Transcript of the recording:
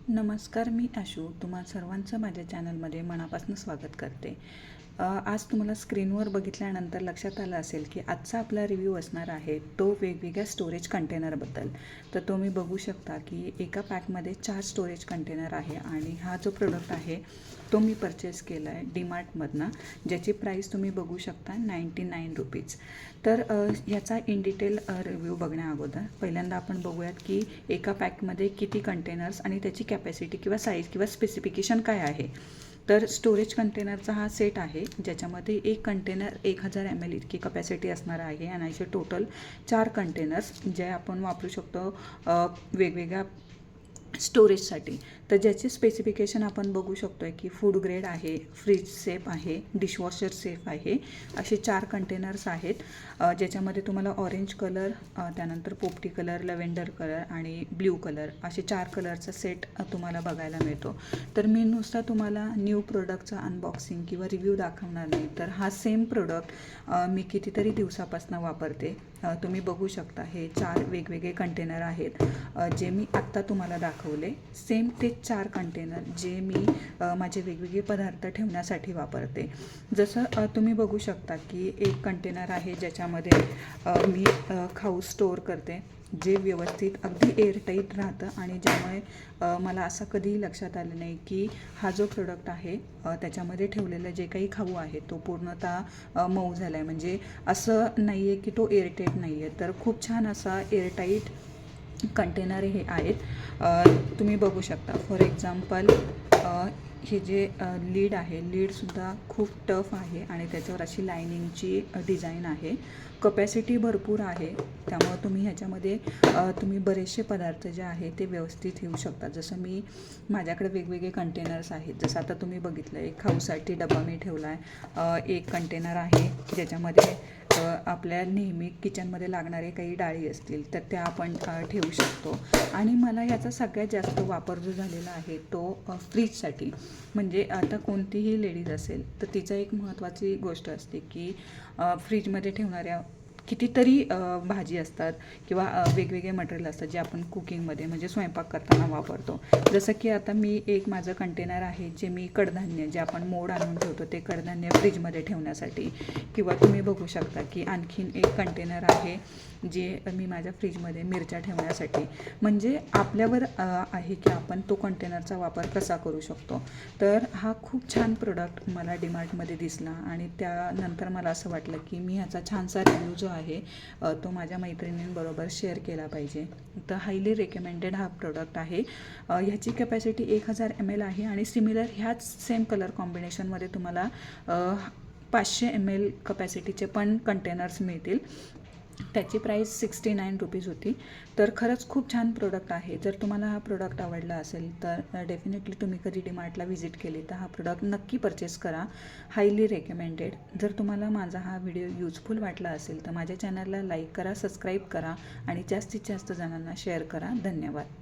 नमस्कार, मी आशू तुम्हा सर्वांचं माझ्या चॅनलमध्ये मनापासून स्वागत करते. आज तुम्हाला स्क्रीनवर बघितल्यानंतर लक्षात आलं असेल की आजचा आपला रिव्ह्यू असणार आहे तो वेगवेगळ्या स्टोरेज कंटेनरबद्दल. तर तुम्ही बघू शकता की एका पॅकमध्ये 4 स्टोरेज कंटेनर आहे आणि हा जो प्रोडक्ट आहे तो मी परचेस केला आहे डीमार्टमधनं, ज्याची प्राईस तुम्ही बघू शकता 99 रुपीज. तर याचा इन डिटेल रिव्ह्यू बघण्या अगोदर पहिल्यांदा आपण बघूयात की एका पॅकमध्ये किती कंटेनर्स आणि त्याची कॅपॅसिटी किंवा साईज किंवा स्पेसिफिकेशन काय आहे. तर स्टोरेज कंटेनरचा हा सेट आहे ज्याच्यामध्ये एक कंटेनर 1000 ml इतकी कपॅसिटी असणार आहे आणि असे टोटल 4 कंटेनर्स जे आपण वापरू शकतो वेगवेगळ्या स्टोरेजसाठी. तर ज्याचे स्पेसिफिकेशन आपण बघू शकतो आहे की फूड ग्रेड आहे, फ्रीज सेफ आहे, डिशवॉशर सेफ आहे. असे 4 कंटेनर्स आहेत ज्याच्यामध्ये तुम्हाला ऑरेंज कलर, त्यानंतर पोपटी कलर, लव्हेंडर कलर आणि ब्ल्यू कलर असे 4 कलरचा सेट तुम्हाला बघायला मिळतो. तर मी नुसता तुम्हाला न्यू प्रोडक्टचं अनबॉक्सिंग किंवा रिव्ह्यू दाखवणार नाही, तर हा सेम प्रोडक्ट मी कितीतरी दिवसापासून वापरते. तुम्ही बघू शकता हे 4 वेगवेगळे कंटेनर आहेत जे मी आत्ता तुम्हाला दाखवले. सेम ते 4 कंटेनर जे मी माझे वेगवेगळे पदार्थ ठेवण्यासाठी वापरते. जसं तुम्ही बघू शकता की एक कंटेनर आहे ज्याच्यामध्ये मी खाऊ स्टोअर करते, जे व्यवस्थित अगदी एअरटाईट राहतं आणि ज्यामुळे मला असं कधीही लक्षात आलं नाही की हा जो प्रोडक्ट आहे त्याच्यामध्ये ठेवलेलं जे काही खाऊ आहे तो पूर्णतः मऊ झाला आहे. म्हणजे असं नाही आहे की तो एअरटाईट नाही आहे, तर खूप छान असा एअरटाईट कंटेनर हे आहेत. तुम्ही बघू शकता फॉर एक्झाम्पल हे जे लीड आहे, लीडसुद्धा खूप टफ आहे आणि त्याच्यावर अशी लायनिंगची डिझाईन आहे. कपॅसिटी भरपूर आहे, त्यामुळं तुम्ही ह्याच्यामध्ये तुम्ही बरेचसे पदार्थ जे आहे ते व्यवस्थित ठेवू शकता. जसं मी माझ्याकडे वेगवेगळे कंटेनर्स आहेत. जसं आता तुम्ही बघितलं एक खाऊसाठी डबा मी ठेवला आहे, एक कंटेनर आहे ज्याच्यामध्ये आपल्या नेहमी किचनमध्ये लागणारे काही डाळी असतील तर त्या आपण ठेवू शकतो. आणि मला याचा सगळ्यात जास्त वापर जो झालेला आहे तो फ्रीजसाठी. म्हणजे आता कोणतीही लेडीज असेल तर तिचं एक महत्त्वाची गोष्ट असते की फ्रीजमध्ये ठेवणाऱ्या कितीतरी भाजी असतात किंवा वेगवेगळे मटेरियल असतात जे आपण कुकिंगमध्ये म्हणजे स्वयंपाक करताना वापरतो. जसं की आता मी एक माझं कंटेनर आहे जे मी कडधान्य जे आपण मोड आणून ठेवतो ते कडधान्य फ्रीजमध्ये ठेवण्यासाठी. किंवा तुम्ही बघू शकता की आणखीन एक कंटेनर आहे जे मी माझ्या फ्रीजमध्ये मिरच्या ठेवण्यासाठी. म्हणजे आपल्यावर आहे की आपण तो कंटेनरचा वापर कसा करू शकतो. तर हा खूप छान प्रोडक्ट मला डीमार्टमध्ये दिसला आणि त्यानंतर मला असं वाटलं की मी ह्याचा छानसा रिव्ह्यू जो आहे तो माझ्या मैत्रिणींबरोबर शेअर केला पाहिजे. तर हायली रेकमेंडेड हा प्रोडक्ट आहे. ह्याची कॅपॅसिटी 1000 ml आहे आणि सिमिलर ह्याच सेम कलर कॉम्बिनेशनमध्ये तुम्हाला 500 ml कपॅसिटीचे पण कंटेनर्स मिळतील. त्याची प्राईस 69 रुपीज होती. तर खरंच खूप छान प्रोडक्ट आहे. जर तुम्हाला हा प्रोडक्ट आवडला असेल तर डेफिनेटली तुम्ही कधी डीमार्टला व्हिजिट केली तर हा प्रोडक्ट नक्की परचेस करा. Highly recommended. जर तुम्हाला माझा हा व्हिडिओ यूजफुल वाटला असेल तर माझ्या चॅनलला लाईक करा, सबस्क्राईब करा आणि जास्तीत जास्त जणांना शेअर करा. धन्यवाद.